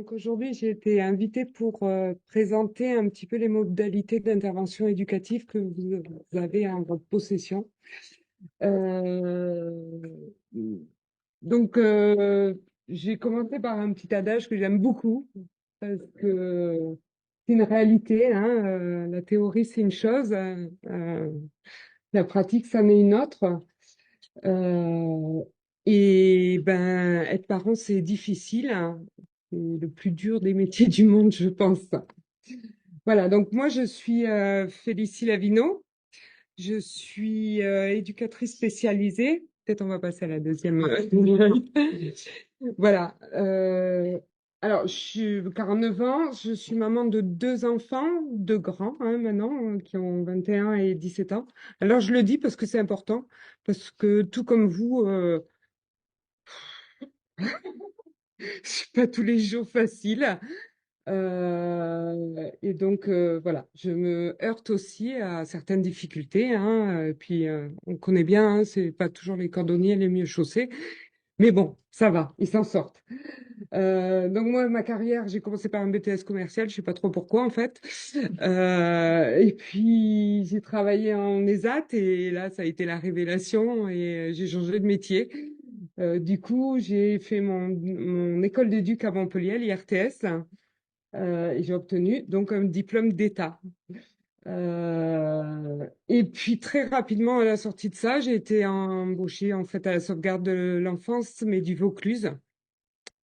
Donc aujourd'hui, j'ai été invitée pour présenter un petit peu les modalités d'intervention éducative que vous avez en votre possession. Euh, donc, j'ai commencé par un petit adage que j'aime beaucoup parce que c'est une réalité, hein, la théorie, c'est une chose, la pratique, c'en est une autre. Euh, et ben, être parent, c'est difficile, hein. C'est le plus dur des métiers du monde, je pense. Voilà, donc moi, je suis Félicie Lavino. Je suis éducatrice spécialisée. Peut-être on va passer à la deuxième. Voilà. Alors, je suis 49 ans. Je suis maman de deux enfants, deux grands hein, maintenant, qui ont 21 et 17 ans. Alors, je le dis parce que c'est important, parce que tout comme vous, c'est pas tous les jours facile. Et donc, voilà, je me heurte aussi à certaines difficultés, hein. Puis, on connaît bien, hein, c'est pas toujours les cordonniers les mieux chaussés. Mais bon, ça va, ils s'en sortent. Donc moi, ma carrière, j'ai commencé par un BTS commercial, je sais pas trop pourquoi en fait. Et puis j'ai travaillé en ESAT et là, ça a été la révélation et j'ai changé de métier. Du coup, j'ai fait mon école d'éduc à Montpellier, l'IRTS, et j'ai obtenu donc un diplôme d'État. Et puis très rapidement à la sortie de ça, j'ai été embauchée en fait à la sauvegarde de l'enfance, mais du Vaucluse.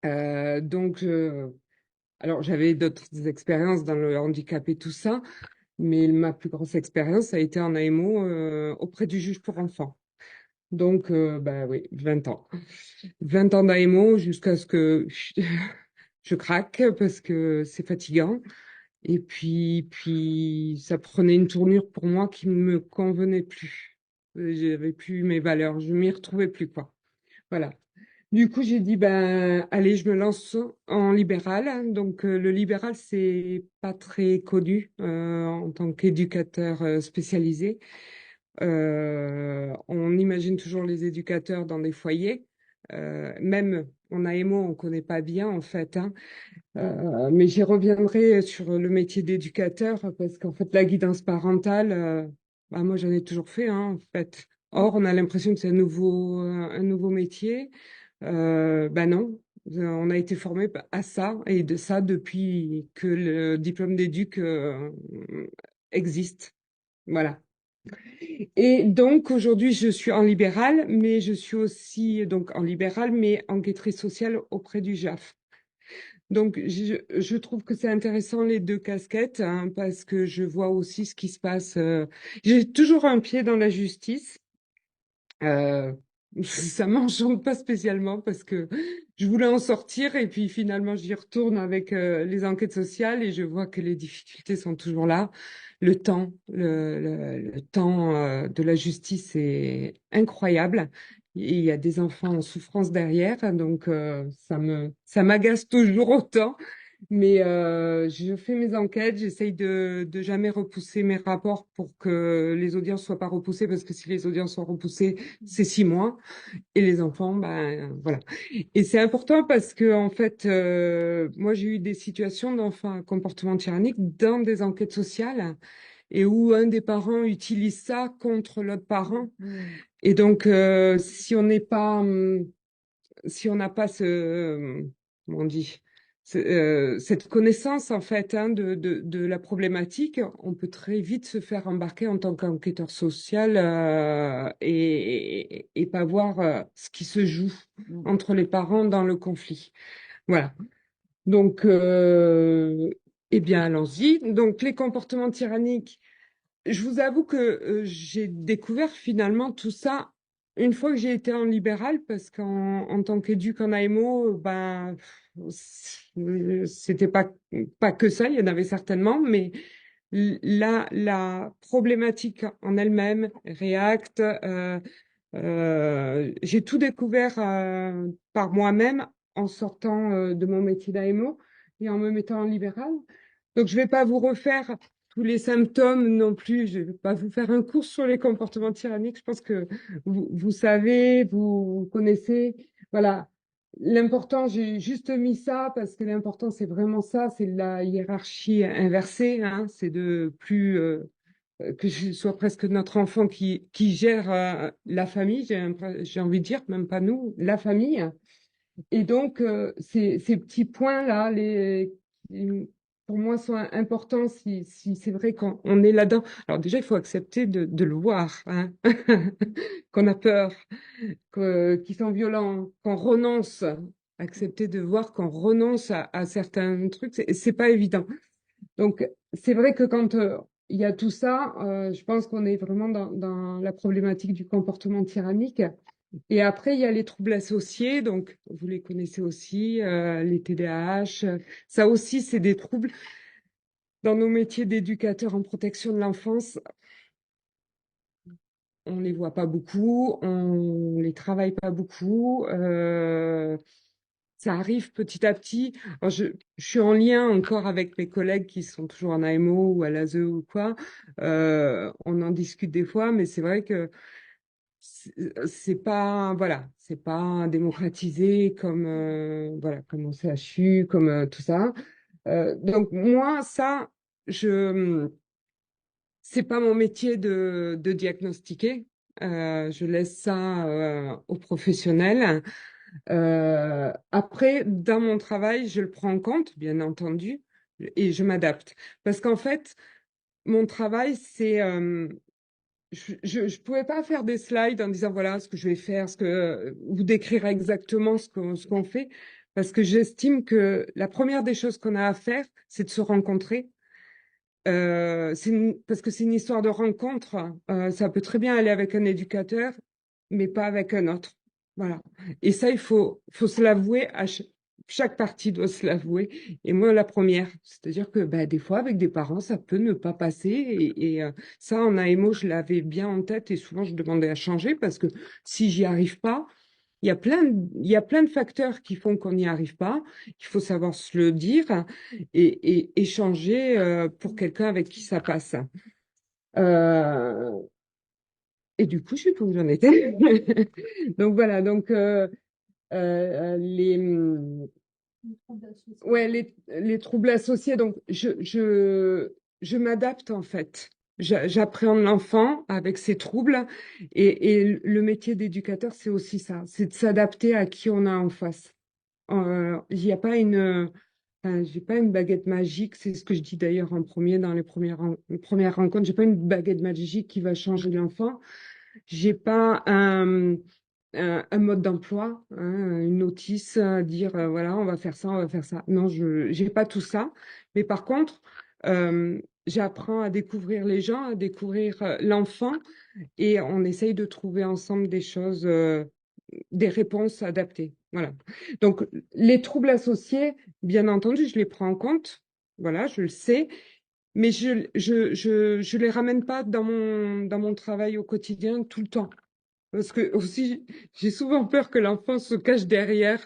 Donc, alors j'avais d'autres expériences dans le handicap et tout ça, mais ma plus grosse expérience a été en AMO auprès du juge pour enfants. Donc, bah oui, 20 ans. 20 ans d'AMO jusqu'à ce que je craque parce que c'est fatigant. Et puis ça prenait une tournure pour moi qui ne me convenait plus. J'avais plus mes valeurs, je m'y retrouvais plus, quoi. Voilà. Du coup, j'ai dit, ben, allez, je me lance en libéral. Donc, le libéral, c'est pas très connu en tant qu'éducateur spécialisé. On imagine toujours les éducateurs dans des foyers. Même en AMO, on connaît pas bien, en fait, hein. Mais j'y reviendrai sur le métier d'éducateur parce qu'en fait, la guidance parentale, bah, moi, j'en ai toujours fait, hein, en fait. Or, on a l'impression que c'est un nouveau métier. Ben non, on a été formé à ça et de ça depuis que le diplôme d'éduc existe. Voilà. Et donc aujourd'hui, je suis en libéral, mais je suis aussi donc en libéral, mais enquêtrice sociale auprès du JAF. Donc je trouve que c'est intéressant les deux casquettes hein, parce que je vois aussi ce qui se passe. J'ai toujours un pied dans la justice. Euh, Ça m'enchante pas spécialement parce que je voulais en sortir et puis finalement j'y retourne avec les enquêtes sociales et je vois que les difficultés sont toujours là. Le temps de la justice est incroyable. Et il y a des enfants en souffrance derrière, donc ça m'agace toujours autant. Mais je fais mes enquêtes, j'essaye de jamais repousser mes rapports pour que les audiences soient pas repoussées, parce que si les audiences sont repoussées, c'est 6 mois. Et les enfants, ben voilà. Et c'est important parce que en fait, moi j'ai eu des situations d'enfants à comportement tyrannique dans des enquêtes sociales et où un des parents utilise ça contre l'autre parent. Et donc, si on n'est pas, si on n'a pas comment on dit, cette connaissance en fait hein, de la problématique, on peut très vite se faire embarquer en tant qu'enquêteur social et pas voir ce qui se joue entre les parents dans le conflit. Voilà. Donc, eh bien, allons-y. Donc, les comportements tyranniques. Je vous avoue que j'ai découvert finalement tout ça une fois que j'ai été en libéral, parce qu'en tant qu'éduc en AMO, ben, c'était pas que ça, il y en avait certainement, mais la problématique en elle-même, React, j'ai tout découvert par moi-même en sortant de mon métier d'AMO et en me mettant en libéral. Donc, je vais pas vous refaire tous les symptômes non plus. Je vais pas vous faire un cours sur les comportements tyranniques. Je pense que vous savez, vous connaissez. Voilà. l'important, j'ai juste mis ça parce que l'important, c'est vraiment ça, c'est la hiérarchie inversée, hein, c'est de plus que ce soit presque notre enfant qui gère la famille, j'ai envie de dire, même pas nous, la famille. Et donc, ces petits points-là, qui, pour moi, sont importants si c'est vrai qu'on est là-dedans. Alors déjà, il faut accepter de le voir, hein, qu'on a peur, qu'ils sont violents, qu'on renonce, accepter de voir qu'on renonce à certains trucs, c'est pas évident. Donc, c'est vrai que quand il y a tout ça, je pense qu'on est vraiment dans la problématique du comportement tyrannique. Et après, il y a les troubles associés, donc vous les connaissez aussi, les TDAH. Ça aussi, c'est des troubles. Dans nos métiers d'éducateurs en protection de l'enfance, on les voit pas beaucoup, on les travaille pas beaucoup. Ça arrive petit à petit. Alors, je suis en lien encore avec mes collègues qui sont toujours en AMO ou à l'ASE ou quoi. On en discute des fois, mais c'est vrai que c'est pas voilà, c'est pas démocratisé comme voilà, comme au CHU, comme tout ça. Donc moi ça, je c'est pas mon métier de diagnostiquer. Je laisse ça aux professionnels. Après, dans mon travail, je le prends en compte, bien entendu, et je m'adapte. Parce qu'en fait, mon travail, c'est je pouvais pas faire des slides en disant voilà ce que je vais faire, ou décrire exactement ce qu'on fait, parce que j'estime que la première des choses qu'on a à faire, c'est de se rencontrer. Parce que c'est une histoire de rencontre. Ça peut très bien aller avec un éducateur, mais pas avec un autre. Voilà. Et ça, il faut se l'avouer. Chaque partie doit se l'avouer. Et moi, la première. C'est-à-dire que bah, des fois, avec des parents, ça peut ne pas passer. Et ça, en AMO, je l'avais bien en tête. Et souvent, je demandais à changer parce que si j'y arrive pas, il y a plein de facteurs qui font qu'on n'y arrive pas. Il faut savoir se le dire et échanger pour quelqu'un avec qui ça passe. Euh, et du coup, je sais pas où j'en étais. Donc voilà, donc ouais, les troubles associés. Donc je m'adapte en fait. J'appréhende l'enfant avec ses troubles et le métier d'éducateur, c'est aussi ça, c'est de s'adapter à qui on a en face. Il n'y a pas enfin, j'ai pas une baguette magique, c'est ce que je dis d'ailleurs en premier dans les premières rencontres. J'ai pas une baguette magique qui va changer l'enfant. J'ai pas un mode d'emploi, hein, une notice, dire voilà, on va faire ça, on va faire ça. Non, je j'ai pas tout ça. Mais par contre, j'apprends à découvrir les gens, à découvrir l'enfant, et on essaye de trouver ensemble des choses, des réponses adaptées. Voilà. Donc, les troubles associés, bien entendu, je les prends en compte. Voilà, je le sais. Mais je les ramène pas dans mon travail au quotidien tout le temps. Parce que aussi, j'ai souvent peur que l'enfant se cache derrière.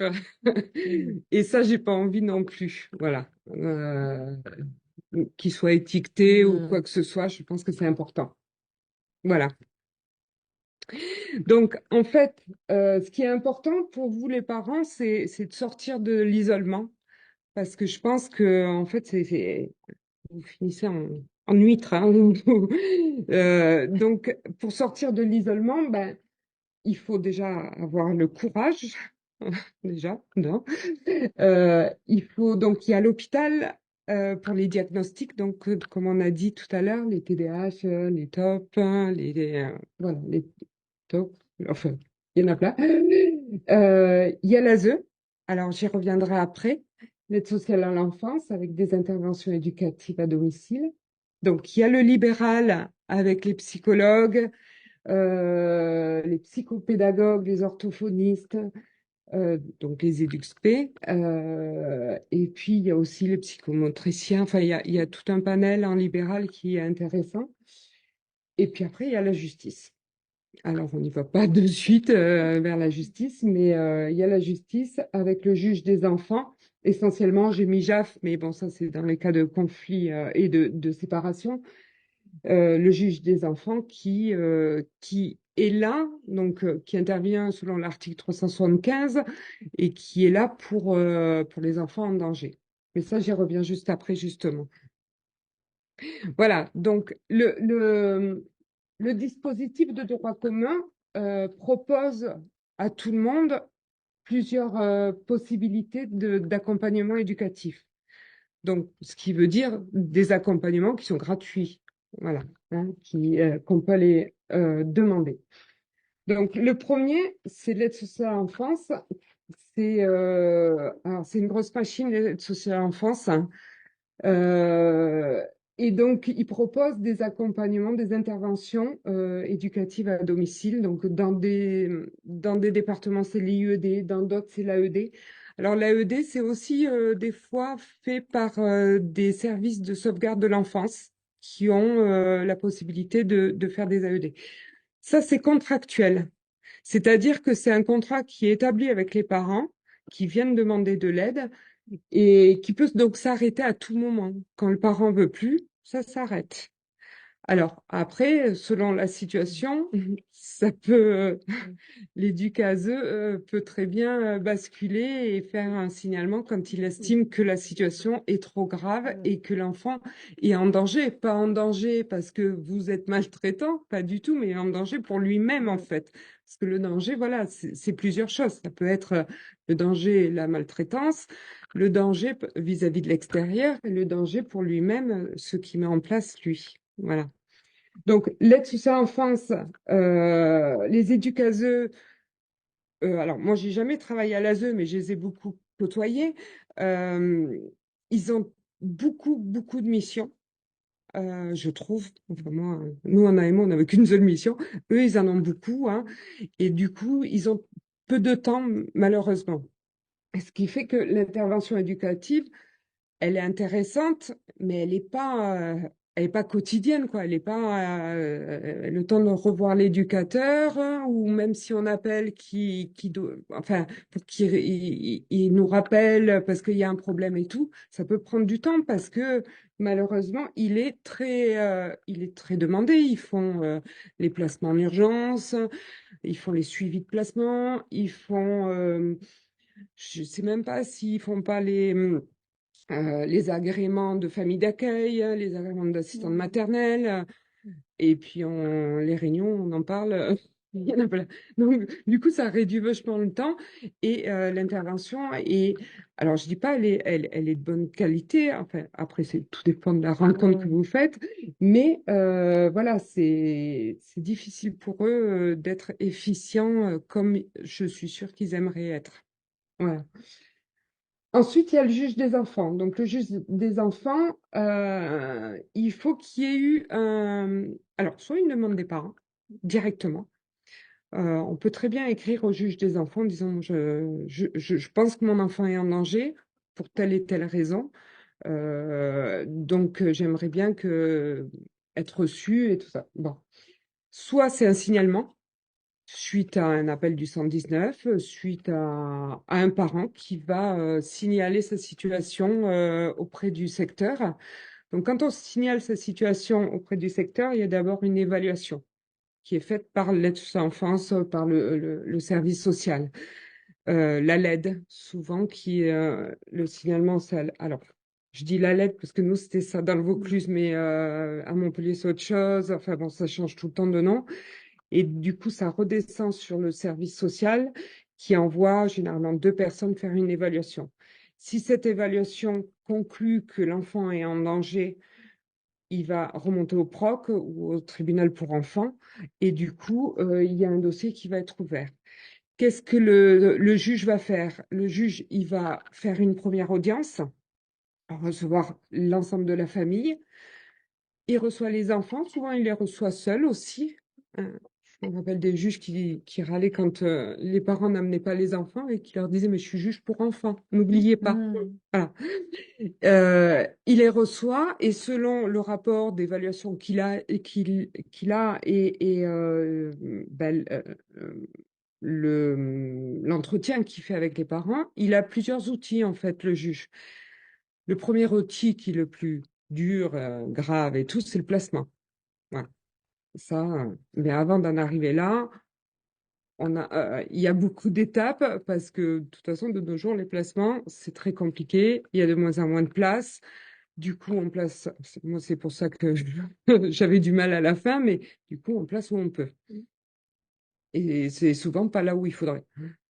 Et ça, j'ai pas envie non plus. Voilà. Qu'il soit étiqueté ou quoi que ce soit, je pense que c'est important. Voilà. Donc, en fait, ce qui est important pour vous, les parents, c'est de sortir de l'isolement. Parce que je pense que, en fait, vous finissez en huître, hein. Donc, pour sortir de l'isolement, ben, il faut déjà avoir le courage, déjà, non? Il faut donc, il y a l'hôpital pour les diagnostics, donc, comme on a dit tout à l'heure, les TDAH, les TOP, hein, voilà, les TOP, enfin, il y en a plein. Il y a l'ASE, alors j'y reviendrai après, l'aide sociale à l'enfance avec des interventions éducatives à domicile. Donc, il y a le libéral avec les psychologues, les psychopédagogues, les orthophonistes, donc les EduxP, et puis il y a aussi les psychomotriciens, enfin il y a tout un panel en libéral qui est intéressant. Et puis après, il y a la justice. Alors, on n'y va pas de suite vers la justice, mais il y a la justice avec le juge des enfants. Essentiellement, j'ai mis JAF, mais bon, ça c'est dans les cas de conflit et de séparation. Le juge des enfants qui est là, donc qui intervient selon l'article 375 et qui est là pour les enfants en danger. Mais ça, j'y reviens juste après, justement. Voilà, donc le dispositif de droit commun propose à tout le monde plusieurs possibilités d'accompagnement éducatif. Donc, ce qui veut dire des accompagnements qui sont gratuits, voilà, hein, qu'on peut les demander. Donc, le premier, c'est l'aide sociale à l'enfance. Alors, c'est une grosse machine, l'aide sociale à l'enfance, hein. Euh, et donc, il propose des accompagnements, des interventions éducatives à domicile. Donc, dans des départements, c'est l'IED, dans d'autres, c'est l'AED. Alors, l'AED, c'est aussi des fois fait par des services de sauvegarde de l'enfance qui ont la possibilité de faire des AED. Ça, c'est contractuel. C'est-à-dire que c'est un contrat qui est établi avec les parents qui viennent demander de l'aide et qui peut donc s'arrêter à tout moment. Quand le parent veut plus, ça s'arrête. Alors après, selon la situation, ça peut, l'éducaseux peut très bien basculer et faire un signalement quand il estime que la situation est trop grave et que l'enfant est en danger. Pas en danger parce que vous êtes maltraitant, pas du tout, mais en danger pour lui-même en fait. Parce que le danger, voilà, c'est plusieurs choses. Ça peut être le danger, la maltraitance, le danger vis-à-vis de l'extérieur et le danger pour lui-même, ce qu'il met en place lui. Voilà. Donc, l'aide sociale à l'enfance, les éducaseux, alors moi, j'ai jamais travaillé à l'ASE, mais je les ai beaucoup côtoyés. Euh, Ils ont beaucoup de missions, je trouve. Vraiment, nous, en AMO, on n'avait qu'une seule mission. Eux, ils en ont beaucoup, hein, et du coup, ils ont peu de temps, malheureusement. Ce qui fait que l'intervention éducative, elle est intéressante, mais elle est pas quotidienne, quoi. Elle est pas le temps de revoir l'éducateur, hein, ou même si on appelle enfin, pour il nous rappelle parce qu'il y a un problème et tout, ça peut prendre du temps parce que malheureusement, il est très demandé. Ils font les placements en urgence, ils font les suivis de placement, je sais même pas s'ils font pas les agréments de famille d'accueil, les agréments d'assistante maternelle, et puis les réunions, on en parle, il y en a plein. Donc, du coup, ça réduit vachement le temps et l'intervention. Et alors, je dis pas, elle est de bonne qualité. Enfin, après, tout dépend de la rencontre que vous faites, mais voilà, c'est difficile pour eux d'être efficients comme je suis sûre qu'ils aimeraient être. Voilà. Ensuite, il y a le juge des enfants. Donc, le juge des enfants, il faut qu'il y ait eu alors, soit une demande des parents directement. On peut très bien écrire au juge des enfants en disant je pense que mon enfant est en danger pour telle et telle raison. Donc, j'aimerais bien être reçu et tout ça. Bon. Soit c'est un signalement suite à un appel du 119, suite à un parent qui va signaler sa situation auprès du secteur. Donc, quand on signale sa situation auprès du secteur, il y a d'abord une évaluation qui est faite par l'aide à l'enfance, par le service social. La LED, souvent, qui est le signalement. Alors, je dis la LED parce que nous, c'était ça dans le Vaucluse, mais à Montpellier, c'est autre chose. Enfin bon, ça change tout le temps de nom. Et du coup, ça redescend sur le service social qui envoie généralement deux personnes faire une évaluation. Si cette évaluation conclut que l'enfant est en danger, il va remonter au PROC ou au tribunal pour enfants. Et du coup, il y a un dossier qui va être ouvert. Qu'est-ce que le juge va faire? Le juge, il va faire une première audience, recevoir l'ensemble de la famille. Il reçoit les enfants, souvent il les reçoit seuls aussi. Je me rappelle des juges qui râlaient quand les parents n'amenaient pas les enfants et qui leur disaient, mais je suis juge pour enfants, n'oubliez pas. Voilà. Il les reçoit et selon le rapport d'évaluation qu'il a l'entretien qu'il fait avec les parents, il a plusieurs outils en fait, le juge. Le premier outil qui est le plus dur, grave et tout, c'est le placement. Voilà. Ça, mais avant d'en arriver là, il y a beaucoup d'étapes parce que de toute façon, de nos jours, les placements, c'est très compliqué. Il y a de moins en moins de place. Du coup, on place, moi, c'est pour ça que j'avais du mal à la fin, mais du coup, on place où on peut. Et c'est souvent pas là où il faudrait.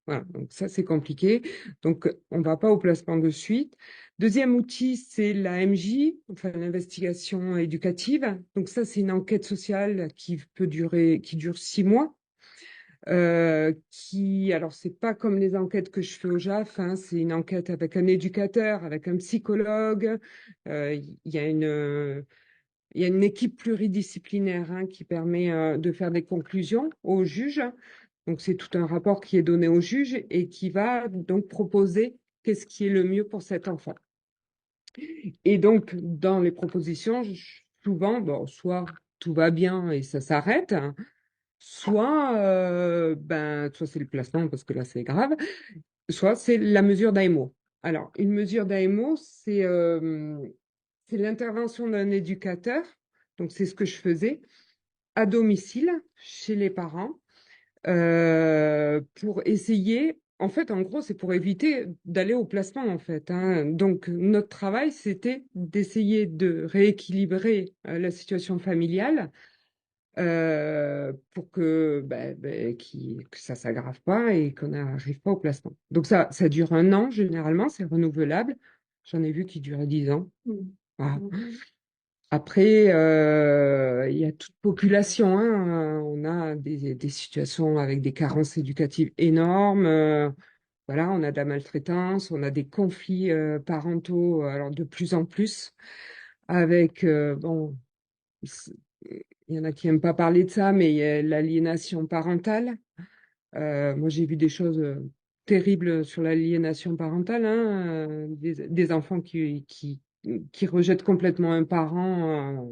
Voilà, donc ça, c'est compliqué. Donc, on va pas au placement de suite. Deuxième outil, c'est la MJ, enfin l'investigation éducative. Donc ça, c'est une enquête sociale qui dure 6 mois. Alors c'est pas comme les enquêtes que je fais au JAF, hein, c'est une enquête avec un éducateur, avec un psychologue. Il y a une équipe pluridisciplinaire, hein, qui permet de faire des conclusions au juge. Donc c'est tout un rapport qui est donné au juge et qui va donc proposer qu'est-ce qui est le mieux pour cet enfant. Et donc dans les propositions, souvent, bon, soit tout va bien et ça s'arrête, hein, soit c'est le placement parce que là c'est grave, soit c'est la mesure d'AMO. Alors, une mesure d'AMO, c'est l'intervention d'un éducateur, donc c'est ce que je faisais, à domicile, chez les parents, pour essayer, en fait, en gros, c'est pour éviter d'aller au placement, en fait, hein. Donc, notre travail, c'était d'essayer de rééquilibrer la situation familiale pour que ça s'aggrave pas et qu'on n'arrive pas au placement. Donc ça dure 1 an généralement, c'est renouvelable. J'en ai vu qui duraient 10 ans. Voilà. Après, il y a toute population, hein. On a des situations avec des carences éducatives énormes. Voilà, on a de la maltraitance, on a des conflits parentaux, alors de plus en plus, avec bon. Il y en a qui n'aiment pas parler de ça, mais il y a l'aliénation parentale. Moi, j'ai vu des choses terribles sur l'aliénation parentale, hein, des enfants qui rejettent complètement un parent.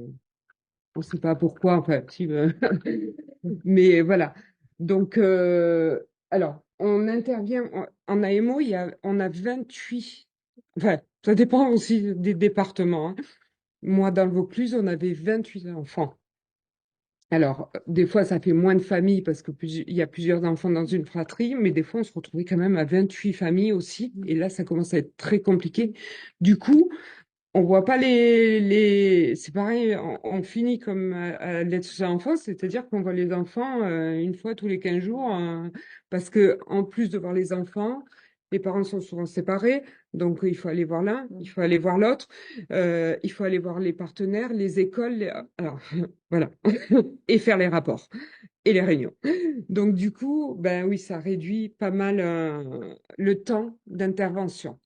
On ne sait pas pourquoi, enfin, si, mais voilà. Donc, alors, on intervient en AMO, on a 28. Enfin, ça dépend aussi des départements, hein. Moi, dans le Vaucluse, on avait 28 enfants. Alors, des fois, ça fait moins de familles parce que il y a plusieurs enfants dans une fratrie, mais des fois, on se retrouvait quand même à 28 familles aussi. Et là, ça commence à être très compliqué. Du coup, on voit pas c'est pareil, on finit comme à l'aide sociale à l'enfance, c'est-à-dire qu'on voit les enfants une fois tous les 15 jours, parce que en plus de voir les enfants, les parents sont souvent séparés, donc il faut aller voir l'un, il faut aller voir l'autre, il faut aller voir les partenaires, les écoles, alors voilà, et faire les rapports et les réunions. Donc du coup, ben oui, ça réduit pas mal le temps d'intervention.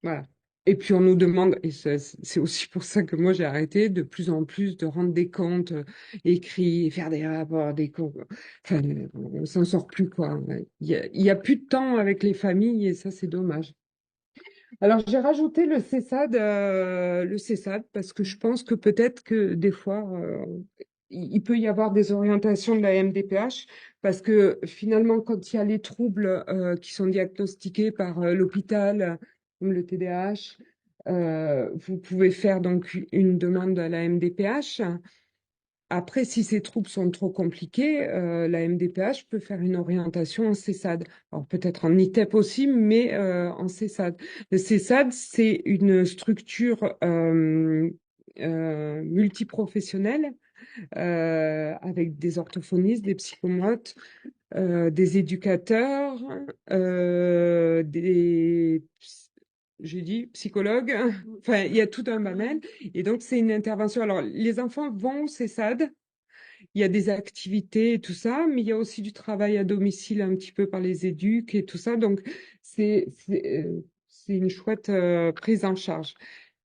Voilà. Et puis on nous demande, et c'est aussi pour ça que moi j'ai arrêté, de plus en plus de rendre des comptes écrits, et faire des rapports, des comptes. Enfin, on s'en sort plus, quoi. Il y a plus de temps avec les familles et ça c'est dommage. Alors j'ai rajouté le CESAD parce que je pense que peut-être que des fois il peut y avoir des orientations de la MDPH parce que finalement quand il y a les troubles qui sont diagnostiqués par l'hôpital comme le TDAH, vous pouvez faire donc une demande à la MDPH. Après, si ces troubles sont trop compliqués, la MDPH peut faire une orientation en CESAD. Alors peut-être en ITEP aussi, mais en CESAD. Le CESAD, c'est une structure multiprofessionnelle avec des orthophonistes, des psychomotes, des éducateurs, j'ai dit psychologues. Enfin, il y a tout un mamel. Et donc, c'est une intervention. Alors, les enfants vont au CESAD, il y a des activités et tout ça, mais il y a aussi du travail à domicile un petit peu par les éducs et tout ça. Donc, c'est une chouette prise en charge.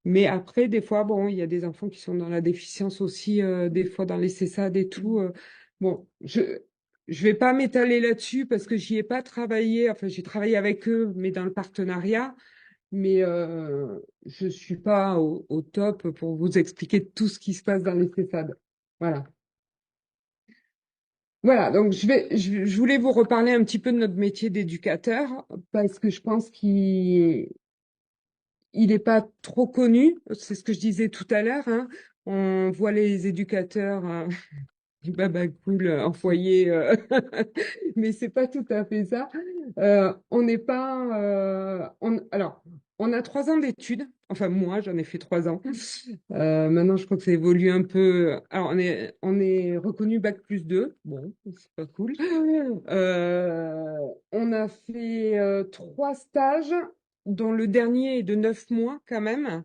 Mais après, des fois, bon, il y a des enfants qui sont dans la déficience aussi, des fois dans les CESAD et tout. Bon, je vais pas m'étaler là-dessus parce que j'y ai pas travaillé. Enfin, j'ai travaillé avec eux, mais dans le partenariat. Mais je suis pas au top pour vous expliquer tout ce qui se passe dans les CESAD. Voilà. Voilà, donc je voulais vous reparler un petit peu de notre métier d'éducateur parce que je pense il n'est pas trop connu. C'est ce que je disais tout à l'heure, hein. On voit les éducateurs Baba cool en foyer, mais c'est pas tout à fait ça. On n'est pas. Alors, on a 3 ans d'études. Enfin, moi, j'en ai fait 3 ans. Maintenant, je crois que ça évolue un peu. Alors, on est reconnu bac+2. Bon, c'est pas cool. On a fait 3 stages, dont le dernier est de 9 mois quand même.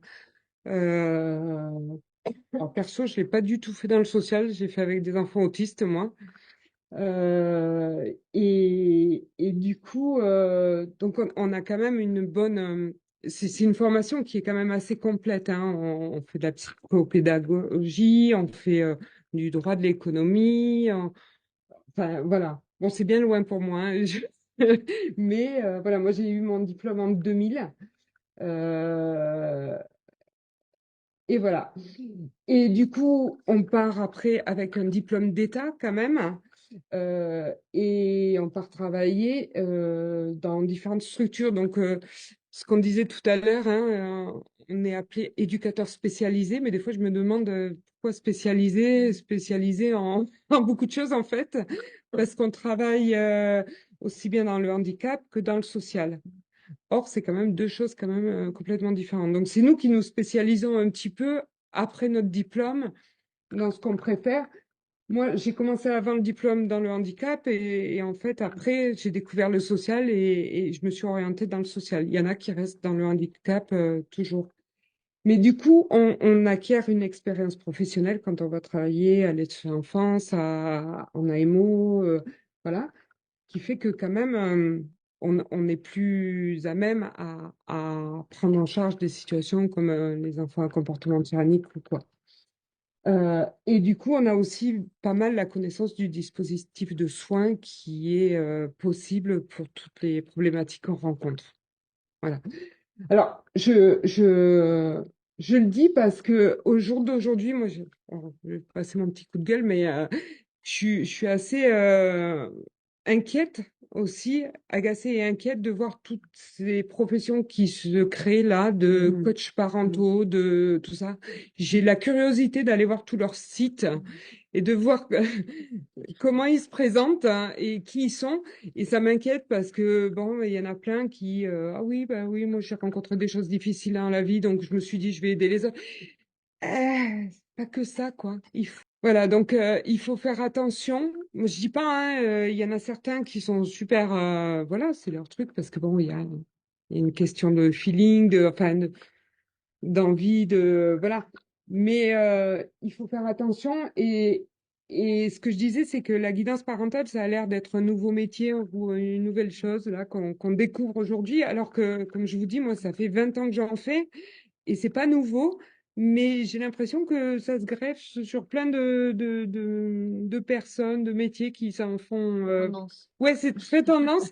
Euh, alors perso, je l'ai pas du tout fait dans le social, j'ai fait avec des enfants autistes, moi. Et du coup, donc on a quand même une bonne. C'est une formation qui est quand même assez complète, hein. On fait de la psychopédagogie, on fait du droit de l'économie. Enfin, voilà. Bon, c'est bien loin pour moi, hein. Mais voilà, moi j'ai eu mon diplôme en 2000. Euh, et voilà. Et du coup, on part après avec un diplôme d'État quand même, et on part travailler dans différentes structures. Donc, ce qu'on disait tout à l'heure, hein, on est appelé éducateur spécialisé, mais des fois, je me demande pourquoi spécialisé en, en beaucoup de choses en fait, parce qu'on travaille aussi bien dans le handicap que dans le social. Or, c'est quand même 2 choses quand même complètement différentes. Donc, c'est nous qui nous spécialisons un petit peu après notre diplôme dans ce qu'on préfère. Moi, j'ai commencé avant le diplôme dans le handicap et en fait, après, j'ai découvert le social et je me suis orientée dans le social. Il y en a qui restent dans le handicap toujours. Mais du coup, on acquiert une expérience professionnelle quand on va travailler à l'aide à l'enfance, en AMO, voilà, qui fait que quand même, on est plus à même à prendre en charge des situations comme les enfants à comportement tyrannique ou quoi. Et du coup, on a aussi pas mal la connaissance du dispositif de soins qui est possible pour toutes les problématiques qu'on rencontre. Voilà. Alors, je le dis parce que au jour d'aujourd'hui, moi, je vais passer mon petit coup de gueule, mais je suis assez inquiète aussi, agacée et inquiète de voir toutes ces professions qui se créent là, de coachs parentaux, de tout ça. J'ai la curiosité d'aller voir tous leurs sites et de voir comment ils se présentent, hein, et qui ils sont. Et ça m'inquiète parce que, bon, il y en a plein qui, ah oui, bah oui, moi j'ai rencontré des choses difficiles dans la vie, donc je me suis dit, je vais aider les autres. C'est pas que ça, quoi. Voilà, donc il faut faire attention. Moi, je dis pas, hein, il y en a certains qui sont super, voilà, c'est leur truc parce que bon, il y a une question de feeling, enfin, d'envie, voilà. Mais il faut faire attention. Et ce que je disais, c'est que la guidance parentale, ça a l'air d'être un nouveau métier ou une nouvelle chose là qu'on découvre aujourd'hui, alors que, comme je vous dis, moi, ça fait 20 ans que j'en fais et c'est pas nouveau, mais j'ai l'impression que ça se greffe sur plein de personnes, de métiers qui s'en font. Ouais, c'est très tendance.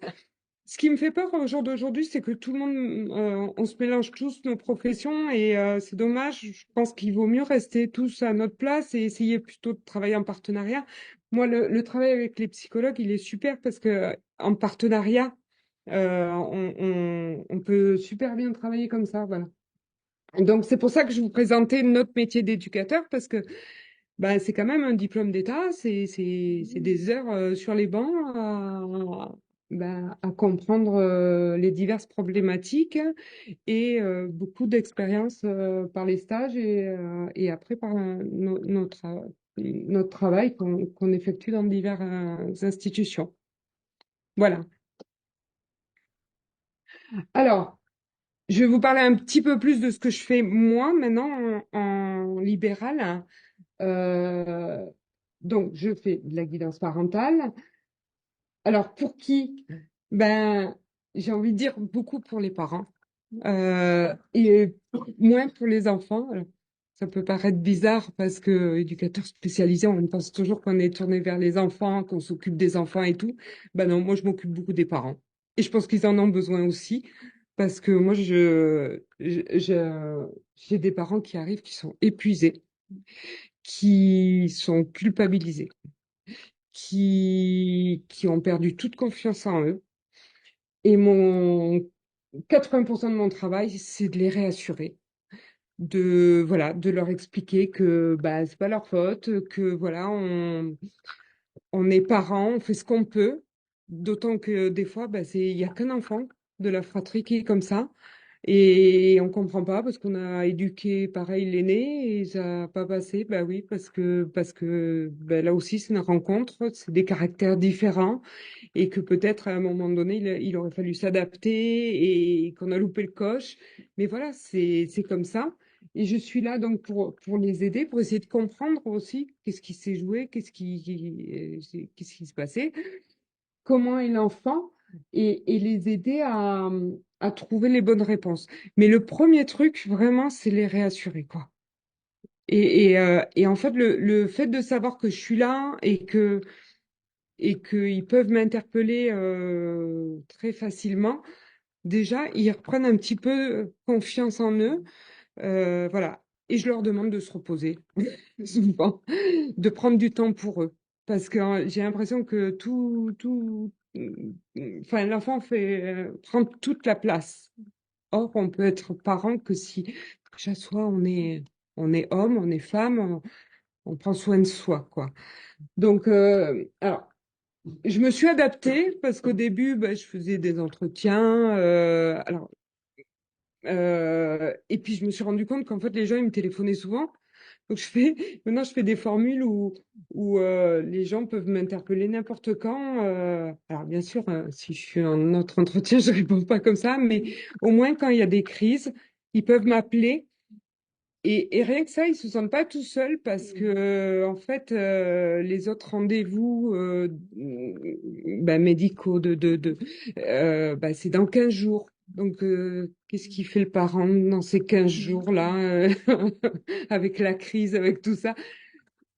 Ce qui me fait peur au jour d'aujourd'hui, c'est que tout le monde, on se mélange tous nos professions et c'est dommage. Je pense qu'il vaut mieux rester tous à notre place et essayer plutôt de travailler en partenariat. Moi, le travail avec les psychologues, il est super parce que en partenariat, on peut super bien travailler comme ça, voilà. Donc, c'est pour ça que je vous présentais notre métier d'éducateur, parce que bah, c'est quand même un diplôme d'État, c'est des heures sur les bancs à comprendre les diverses problématiques et beaucoup d'expérience par les stages et après par notre travail qu'on effectue dans diverses institutions. Voilà. Alors, je vais vous parler un petit peu plus de ce que je fais moi maintenant en libéral. Euh, donc, je fais de la guidance parentale. Alors, pour qui? Ben, j'ai envie de dire beaucoup pour les parents et moins pour les enfants. Alors, ça peut paraître bizarre parce que éducateur spécialisé, on pense toujours qu'on est tourné vers les enfants, qu'on s'occupe des enfants et tout. Ben non, moi, je m'occupe beaucoup des parents. Et je pense qu'ils en ont besoin aussi parce que moi, j'ai des parents qui arrivent qui sont épuisés, qui sont culpabilisés, qui ont perdu toute confiance en eux. Et 80% de mon travail, c'est de les réassurer. voilà, de leur expliquer que bah, c'est pas leur faute, que voilà, on est parents, on fait ce qu'on peut. D'autant que des fois, bah, il y a qu'un enfant de la fratrie qui est comme ça. Et on comprend pas parce qu'on a éduqué pareil l'aîné et ça n'a pas passé. Bah oui, parce que bah, là aussi c'est une rencontre, c'est des caractères différents et que peut-être à un moment donné il aurait fallu s'adapter et qu'on a loupé le coche. Mais voilà, c'est comme ça. Et je suis là donc pour les aider, pour essayer de comprendre aussi qu'est-ce qui s'est joué, qu'est-ce qui se passait, comment est l'enfant et les aider à trouver les bonnes réponses. Mais le premier truc, vraiment, c'est les réassurer, quoi. Et en fait, le fait de savoir que je suis là et qu'ils peuvent m'interpeller très facilement, déjà, ils reprennent un petit peu confiance en eux. Voilà. Et je leur demande de se reposer, souvent, de prendre du temps pour eux. Parce que j'ai l'impression que enfin, l'enfant prend toute la place. Or, on peut être parent que si, déjà, soit on est homme, on est femme, on prend soin de soi, quoi. Donc, alors, je me suis adaptée parce qu'au début, bah, je faisais des entretiens. Et puis, je me suis rendu compte qu'en fait, les gens, ils me téléphonaient souvent. Donc, maintenant, je fais des formules où les gens peuvent m'interpeller n'importe quand. Alors, bien sûr, si je suis en autre entretien, je réponds pas comme ça, mais au moins, quand il y a des crises, ils peuvent m'appeler. Et rien que ça, ils se sentent pas tout seuls parce que, en fait, les autres rendez-vous bah, médicaux bah, c'est dans 15 jours. Donc, qu'est-ce qui fait le parent dans ces 15 jours-là, avec la crise, avec tout ça?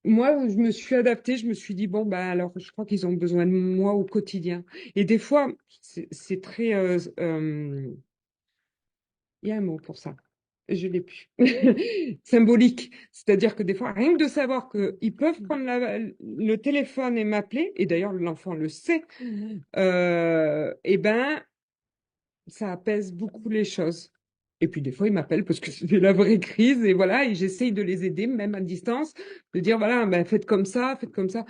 Moi, je me suis adaptée, je me suis dit, bon, bah, alors, je crois qu'ils ont besoin de moi au quotidien. Et des fois, c'est très, il y a un mot pour ça. Je l'ai plus. Symbolique. C'est-à-dire que des fois, rien que de savoir qu'ils peuvent prendre le téléphone et m'appeler, et d'ailleurs l'enfant le sait, eh ben, ça apaise beaucoup les choses. Et puis des fois, ils m'appellent parce que c'est la vraie crise, et voilà, et j'essaye de les aider, même à distance, de dire, voilà, ben, faites comme ça, faites comme ça.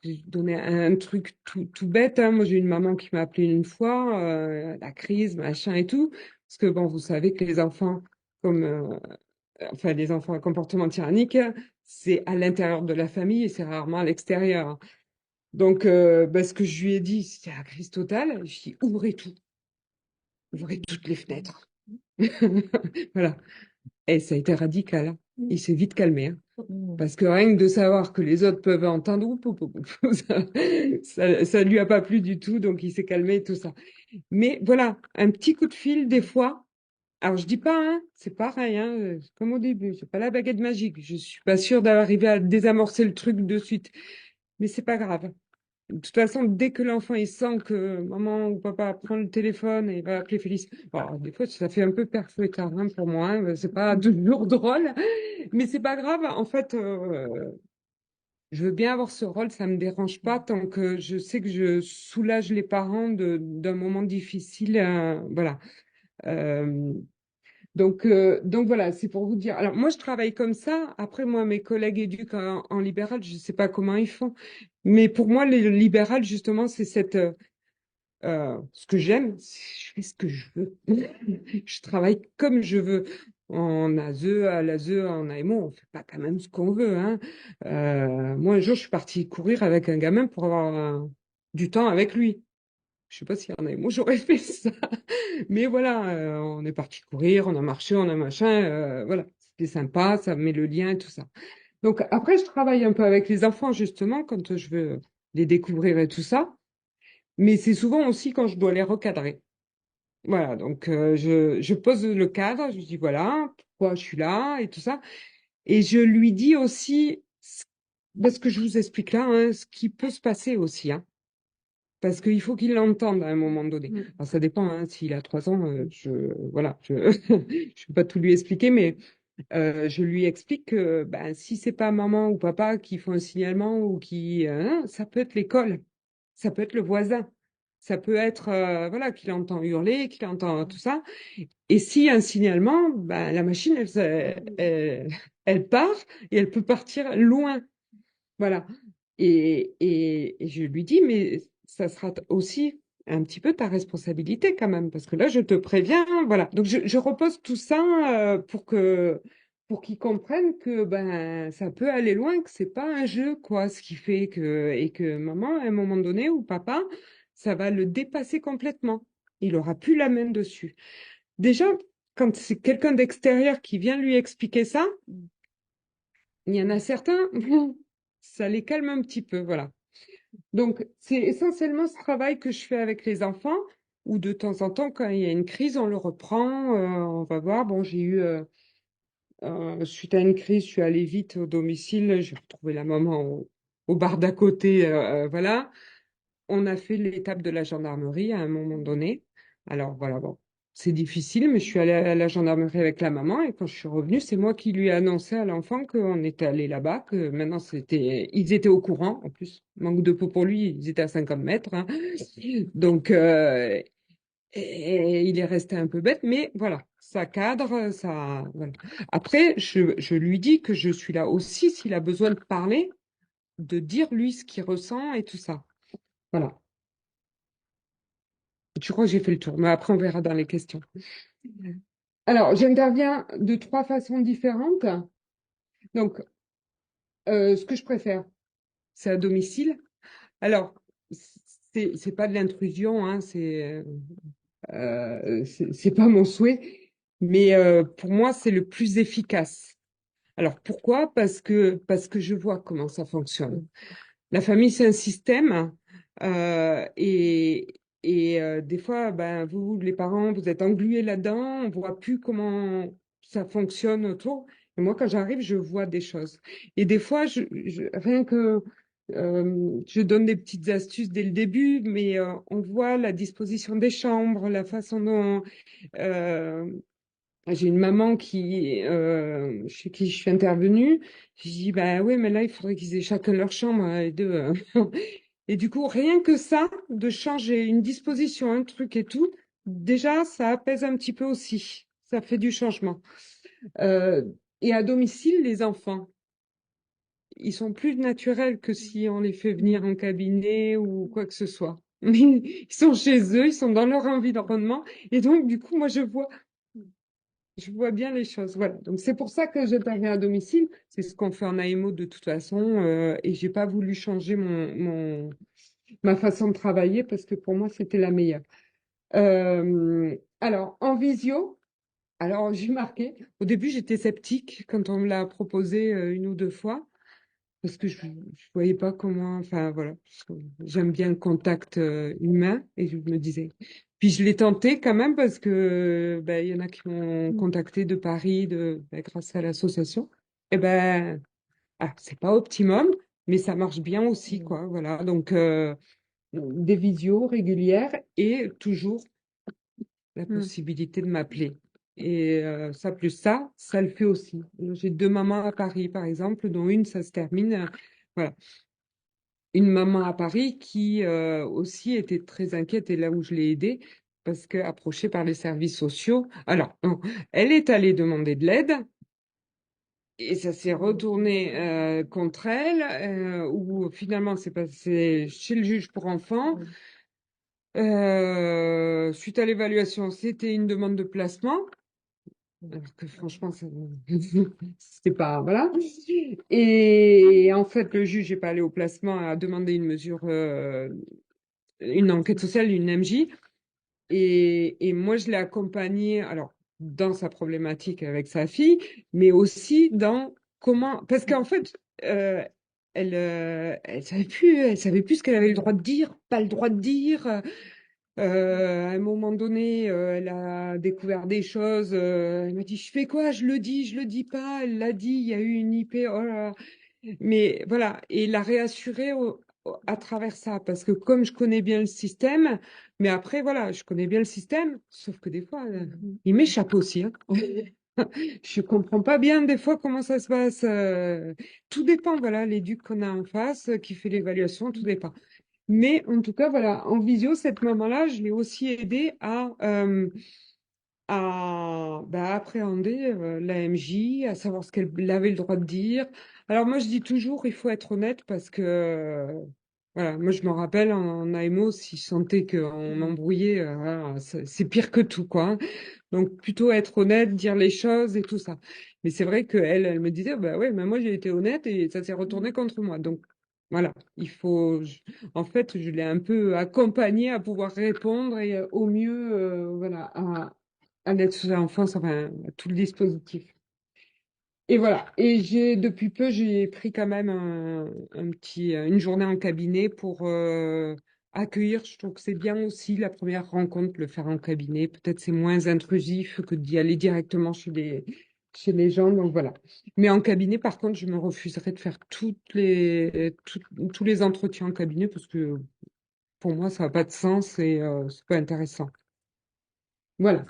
J'ai donné un truc tout bête, hein. Moi, j'ai une maman qui m'a appelé une fois, la crise, machin et tout. Parce que, bon, vous savez que les enfants, comme, enfin, les enfants à comportement tyrannique, c'est à l'intérieur de la famille et c'est rarement à l'extérieur. Donc, ce que je lui ai dit, c'était la crise totale. Je lui ai dit, ouvrez toutes les fenêtres. Voilà. Et ça a été radical, hein. Il s'est vite calmé, hein. Parce que rien que de savoir que les autres peuvent entendre, ça lui a pas plu du tout, donc il s'est calmé et tout ça. Mais voilà, un petit coup de fil des fois. Alors je dis pas, hein, c'est pareil, hein, comme au début, c'est pas la baguette magique. Je suis pas sûre d'arriver à désamorcer le truc de suite, mais c'est pas grave. De toute façon, dès que l'enfant il sent que maman ou papa prend le téléphone et va appeler Félix, bon, des fois ça fait un peu père fouettard, hein, pour moi, hein, c'est pas toujours drôle, mais c'est pas grave. En fait, je veux bien avoir ce rôle, ça me dérange pas tant que je sais que je soulage les parents d'un moment difficile, voilà. Euh, donc voilà, c'est pour vous dire. Alors moi, je travaille comme ça. Après, moi, mes collègues éduquent en libéral, je ne sais pas comment ils font. Mais pour moi, le libéral, justement, c'est ce que j'aime, je fais ce que je veux. Je travaille comme je veux. En ASE, à l'ASE, en AMO, on fait pas quand même ce qu'on veut, hein. Moi, un jour, je suis partie courir avec un gamin pour avoir du temps avec lui. Je sais pas s'il y en a, moi j'aurais fait ça. Mais voilà, on est parti courir, on a marché, on a machin, voilà. C'était sympa, ça met le lien et tout ça. Donc après, je travaille un peu avec les enfants, justement, quand je veux les découvrir et tout ça. Mais c'est souvent aussi quand je dois les recadrer. Voilà, donc je pose le cadre, je dis voilà, pourquoi je suis là et tout ça. Et je lui dis aussi, parce que je vous explique là, hein, ce qui peut se passer aussi, hein. Parce qu'il faut qu'il l'entende à un moment donné. Alors, ça dépend, hein, s'il a 3 ans, voilà, je peux pas tout lui expliquer, mais je lui explique que ben, si c'est pas maman ou papa qui font un signalement ou ça peut être l'école, ça peut être le voisin, Ça peut être voilà qu'il entend hurler, qu'il entend tout ça. Et s'il y a un signalement, ben, la machine, elle part et elle peut partir loin. Voilà. Et je lui dis, mais ça sera aussi un petit peu ta responsabilité quand même, parce que là, je te préviens, voilà. Donc, je repose tout ça pour qu'ils comprennent que ben ça peut aller loin, que c'est pas un jeu, quoi, ce qui fait que et que maman, à un moment donné, ou papa, ça va le dépasser complètement. Il aura plus la main dessus. Déjà, quand c'est quelqu'un d'extérieur qui vient lui expliquer ça, il y en a certains, ça les calme un petit peu, voilà. Donc, c'est essentiellement ce travail que je fais avec les enfants, où de temps en temps, quand il y a une crise, on le reprend, on va voir. Bon, suite à une crise, je suis allée vite au domicile, j'ai retrouvé la maman au bar d'à côté, voilà. On a fait l'étape de la gendarmerie à un moment donné. Alors voilà, bon, c'est difficile, mais je suis allée à la gendarmerie avec la maman et quand je suis revenue, c'est moi qui lui ai annoncé à l'enfant qu'on était allé là-bas, que maintenant ils étaient au courant. En plus, manque de peau pour lui, ils étaient à 50 mètres, hein. Donc, et il est resté un peu bête, mais voilà, ça cadre, ça. Voilà. Après, je lui dis que je suis là aussi s'il a besoin de parler, de dire lui ce qu'il ressent et tout ça. Voilà. Je crois que j'ai fait le tour, mais après on verra dans les questions. Alors, j'interviens de trois façons différentes. Donc, ce que je préfère, c'est à domicile. Alors, c'est pas de l'intrusion, hein, c'est pas mon souhait, mais pour moi, c'est le plus efficace. Alors, pourquoi? Parce que je vois comment ça fonctionne. La famille, c'est un système et des fois, ben, vous, les parents, vous êtes englués là-dedans, on voit plus comment ça fonctionne autour. Et moi, quand j'arrive, je vois des choses. Et des fois, rien que je donne des petites astuces dès le début, mais on voit la disposition des chambres, la façon dont euh, j'ai une maman chez qui je suis intervenue. J'ai dit, bah ouais, mais là, il faudrait qu'ils aient chacun leur chambre, les deux. Et du coup, rien que ça, de changer une disposition, un truc et tout, déjà, ça apaise un petit peu aussi. Ça fait du changement. Euh, et à domicile, les enfants, ils sont plus naturels que si on les fait venir en cabinet ou quoi que ce soit. Ils sont chez eux, ils sont dans leur environnement. Et donc, du coup, moi, je vois bien les choses, voilà. Donc c'est pour ça que j'interviens à domicile. C'est ce qu'on fait en AMO de toute façon, et j'ai pas voulu changer ma façon de travailler parce que pour moi c'était la meilleure. Alors en visio, alors j'ai marqué. Au début j'étais sceptique quand on me l'a proposé une ou deux fois parce que je voyais pas comment. Enfin voilà, parce que j'aime bien le contact humain et je me disais. Puis je l'ai tenté quand même parce que ben, il y en a qui m'ont contacté de Paris grâce à l'association. Et ben c'est pas optimum, mais ça marche bien aussi quoi. Voilà donc des visios régulières et toujours la possibilité de m'appeler. Et ça plus ça le fait aussi. J'ai deux mamans à Paris par exemple, dont une ça se termine. Voilà, une maman à Paris qui aussi était très inquiète et là où je l'ai aidée parce que approchée par les services sociaux. Alors, non, elle est allée demander de l'aide et ça s'est retourné contre elle où finalement c'est passé chez le juge pour enfants. Suite à l'évaluation, c'était une demande de placement. Alors que franchement, c'était pas, voilà. Et en fait, le juge n'est pas allé au placement, a demandé une mesure, une enquête sociale, une MJ. Et moi, je l'ai accompagnée, alors, dans sa problématique avec sa fille, mais aussi dans comment, parce qu'en fait, elle savait plus ce qu'elle avait le droit de dire, pas le droit de dire. À un moment donné, elle a découvert des choses. Elle m'a dit, je fais quoi? Je le dis pas. Elle l'a dit. Il y a eu une IP. Oh là là. Mais voilà, et la réassurer à travers ça, parce que comme je connais bien le système, mais après, voilà, je connais bien le système, sauf que des fois, il m'échappe aussi, hein. Je comprends pas bien des fois comment ça se passe. Tout dépend, voilà, l'éduc qu'on a en face, qui fait l'évaluation, tout dépend. Mais en tout cas, voilà, en visio, cette maman-là, je l'ai aussi aidée à appréhender l'AMJ, à savoir ce qu'elle avait le droit de dire. Alors moi, je dis toujours, il faut être honnête parce que, voilà, moi je me rappelle en AMO, si je sentais qu'on m'embrouillait, voilà, c'est pire que tout, quoi, hein. Donc plutôt être honnête, dire les choses et tout ça. Mais c'est vrai qu'elle, elle me disait, bah ouais, mais moi j'ai été honnête et ça s'est retourné contre moi. Donc voilà, en fait, je l'ai un peu accompagnée à pouvoir répondre et au mieux, voilà, à l'aide sociale à l'enfance, enfin, à tout le dispositif. Et voilà. Et depuis peu, j'ai pris quand même une journée en cabinet pour accueillir. Je trouve que c'est bien aussi la première rencontre, le faire en cabinet. Peut-être c'est moins intrusif que d'y aller directement chez les gens. Donc voilà. Mais en cabinet, par contre, je me refuserais de faire tous les entretiens en cabinet parce que pour moi, ça n'a pas de sens et c'est pas intéressant. Voilà.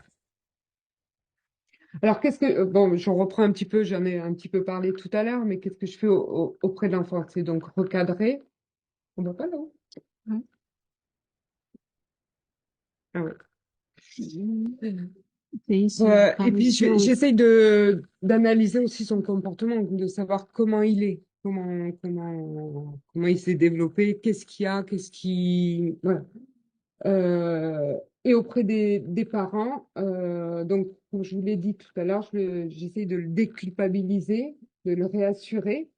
Alors, bon, j'en reprends un petit peu, j'en ai un petit peu parlé tout à l'heure, mais qu'est-ce que je fais auprès de l'enfant? C'est donc recadrer. On va pas là? Ouais. Ah ouais. Et puis, j'essaye d'analyser aussi son comportement, de savoir comment il est, comment il s'est développé, qu'est-ce qu'il y a, voilà. Euh, et auprès des parents, donc, comme je vous l'ai dit tout à l'heure, j'essaie de le déculpabiliser, de le réassurer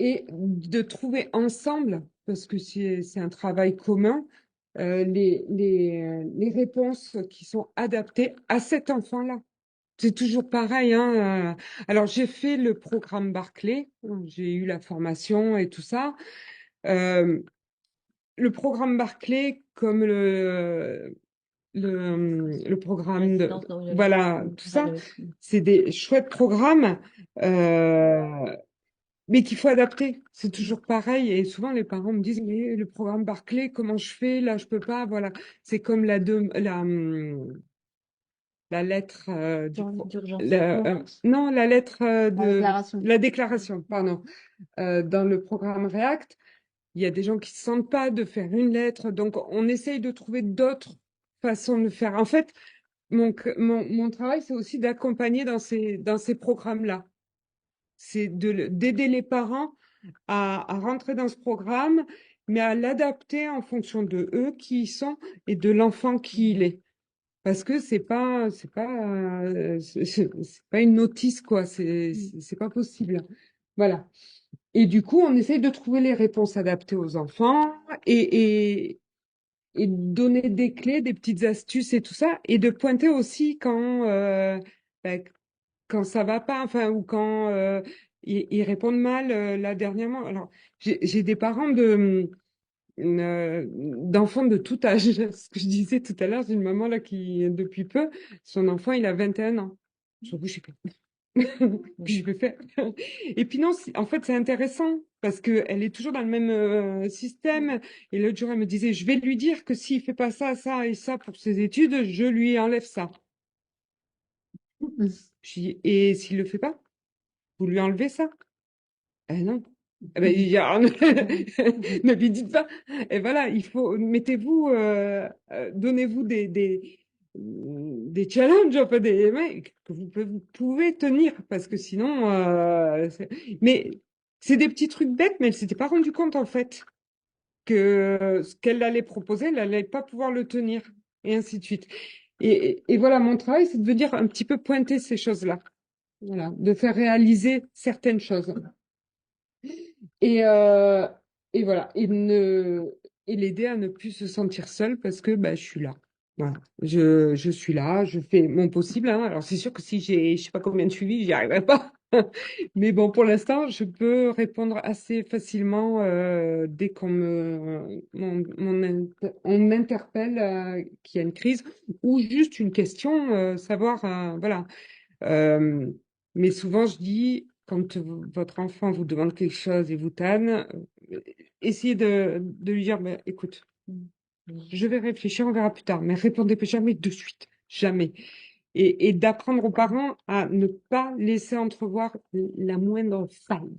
et de trouver ensemble, parce que c'est un travail commun, les réponses qui sont adaptées à cet enfant-là. C'est toujours pareil, hein. Alors, j'ai fait le programme Barclay, j'ai eu la formation et tout ça. Euh, le programme Barclay, comme le programme voilà, tout ça, c'est des chouettes programmes. Euh, mais qu'il faut adapter. C'est toujours pareil. Et souvent, les parents me disent, mais le programme Barclay, comment je fais? Là, je peux pas. Voilà. C'est comme la lettre D'urgence. non, la lettre La déclaration. la déclaration, pardon. Dans le programme React, il y a des gens qui se sentent pas de faire une lettre. Donc, on essaye de trouver d'autres façons de faire. En fait, mon travail, c'est aussi d'accompagner dans ces programmes-là. C'est d'aider les parents à rentrer dans ce programme, mais à l'adapter en fonction de eux qui ils sont et de l'enfant qui il est. Parce que c'est pas une notice, quoi. C'est pas possible. Voilà. Et du coup, on essaye de trouver les réponses adaptées aux enfants et donner des clés, des petites astuces et tout ça, et de pointer aussi ben, quand ça va pas, enfin, ou quand ils répondent mal, là dernièrement. Alors, j'ai des parents d'enfants de tout âge. Ce que je disais tout à l'heure, j'ai une maman là qui, depuis peu, son enfant, il a 21 ans. Je me dis, puis je peux faire. Et puis non, en fait, c'est intéressant parce que elle est toujours dans le même système. Et l'autre jour, elle me disait, je vais lui dire que s'il fait pas ça, ça et ça pour ses études, je lui enlève ça. Je dis, et s'il le fait pas, vous lui enlevez ça? Non. Eh ben, ne lui dites pas. Et voilà, mettez-vous, donnez-vous des challenges, enfin que vous pouvez tenir, parce que sinon, mais c'est des petits trucs bêtes, mais elle s'était pas rendu compte en fait que ce qu'elle allait proposer, elle allait pas pouvoir le tenir, et ainsi de suite. Et voilà, mon travail, c'est de venir un petit peu pointer ces choses-là, voilà, de faire réaliser certaines choses. Et, euh, et voilà, et l'aider à ne plus se sentir seule parce que bah, je suis là. Voilà. Je suis là, je fais mon possible, hein. Alors c'est sûr que si j'ai je sais pas combien de suivis, j'y arriverai pas. Mais bon, pour l'instant, je peux répondre assez facilement dès on m'interpelle qu'il y a une crise ou juste une question, savoir, voilà. Euh, mais souvent, je dis, quand votre enfant vous demande quelque chose et vous tanne, essayez de lui dire, bah, écoute, je vais réfléchir, on verra plus tard, mais répondez jamais de suite, jamais. Et d'apprendre aux parents à ne pas laisser entrevoir la moindre faille.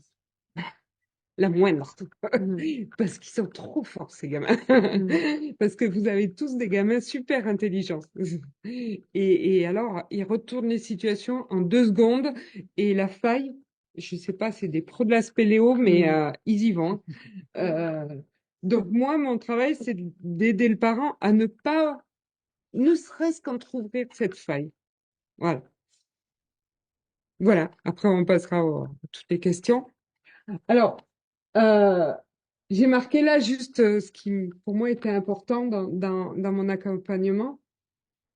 la moindre, Mhm. parce qu'ils sont trop forts, ces gamins. Mhm. Parce que vous avez tous des gamins super intelligents. Et alors, ils retournent les situations en 2 secondes, et la faille, je sais pas, c'est des pros de la spéléo, mais Mhm. ils y vont. Euh, donc moi, mon travail, c'est d'aider le parent à ne pas, ne serait-ce qu'entrouvrir cette faille. Voilà. Voilà. Après, on passera à toutes les questions. Alors, euh, j'ai marqué là juste ce qui, pour moi, était important dans mon accompagnement,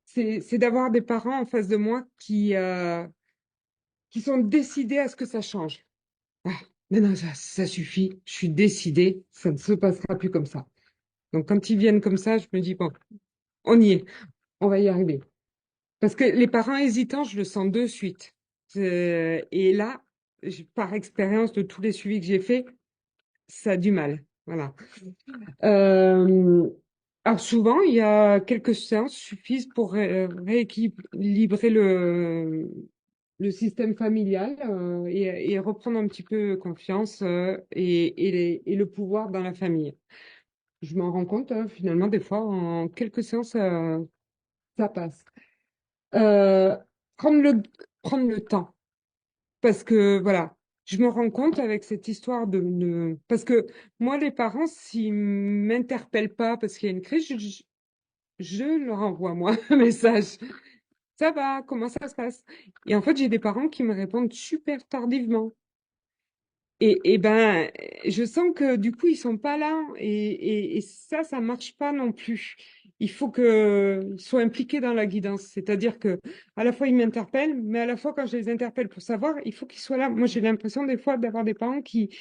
c'est d'avoir des parents en face de moi qui sont décidés à ce que ça change. Ah, mais non, ça suffit, je suis décidée, ça ne se passera plus comme ça. Donc, quand ils viennent comme ça, je me dis, bon, on y est, on va y arriver. Parce que les parents hésitants, je le sens de suite. Et là, par expérience de tous les suivis que j'ai faits, ça a du mal. Voilà. Euh, alors souvent, il y a quelques séances suffisent pour rééquilibrer le système familial et reprendre un petit peu confiance et le pouvoir dans la famille. Je m'en rends compte, finalement, des fois, en quelques séances, ça passe. Euh, prendre le, prendre le temps. Parce que, voilà, je me rends compte avec cette histoire Parce que moi, les parents, s'ils m'interpellent pas parce qu'il y a une crise, je leur envoie, moi, un message. Ça va, comment ça se passe? Et en fait, j'ai des parents qui me répondent super tardivement. Et ben, je sens que du coup, ils sont pas là. Et ça marche pas non plus. Il faut qu'ils soient impliqués dans la guidance. C'est-à-dire que à la fois, ils m'interpellent, mais à la fois, quand je les interpelle pour savoir, il faut qu'ils soient là. Moi, j'ai l'impression des fois d'avoir des parents qui...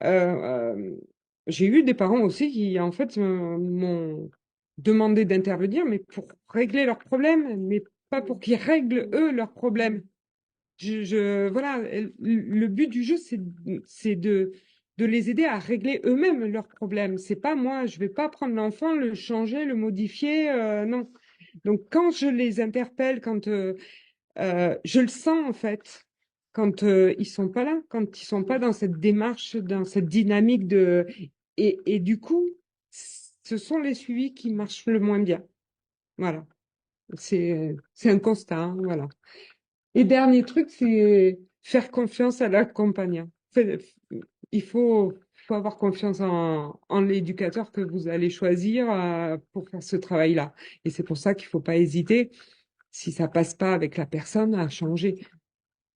j'ai eu des parents aussi qui, en fait, m'ont demandé d'intervenir, mais pour régler leurs problèmes, mais pas pour qu'ils règlent, eux, leurs problèmes. Voilà, le but du jeu, c'est de les aider à régler eux-mêmes leurs problèmes. C'est pas moi, je vais pas prendre l'enfant, le changer, le modifier, non. Donc quand je les interpelle, quand je le sens en fait, quand ils sont pas là, quand ils sont pas dans cette démarche, dans cette dynamique et du coup, ce sont les suivis qui marchent le moins bien. Voilà, c'est un constat, hein, voilà. Et dernier truc, c'est faire confiance à l'accompagnant. Il faut avoir confiance en l'éducateur que vous allez choisir pour faire ce travail-là. Et c'est pour ça qu'il faut pas hésiter, si ça passe pas avec la personne, à changer.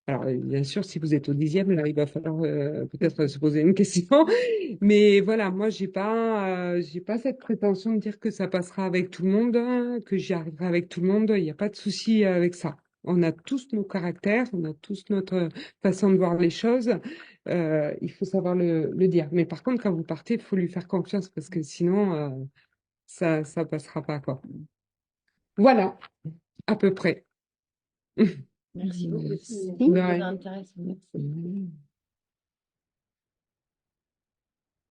Alors, bien sûr, si vous êtes au 10e, là, il va falloir peut-être se poser une question. Mais voilà, moi, j'ai pas cette prétention de dire que ça passera avec tout le monde, hein, que j'y arriverai avec tout le monde. Il n'y a pas de souci avec ça. On a tous nos caractères, on a tous notre façon de voir les choses. Il faut savoir le dire. Mais par contre, quand vous partez, il faut lui faire confiance parce que sinon, ça passera pas, quoi. Voilà, à peu près. Merci beaucoup. De C'était rien. intéressant. Merci.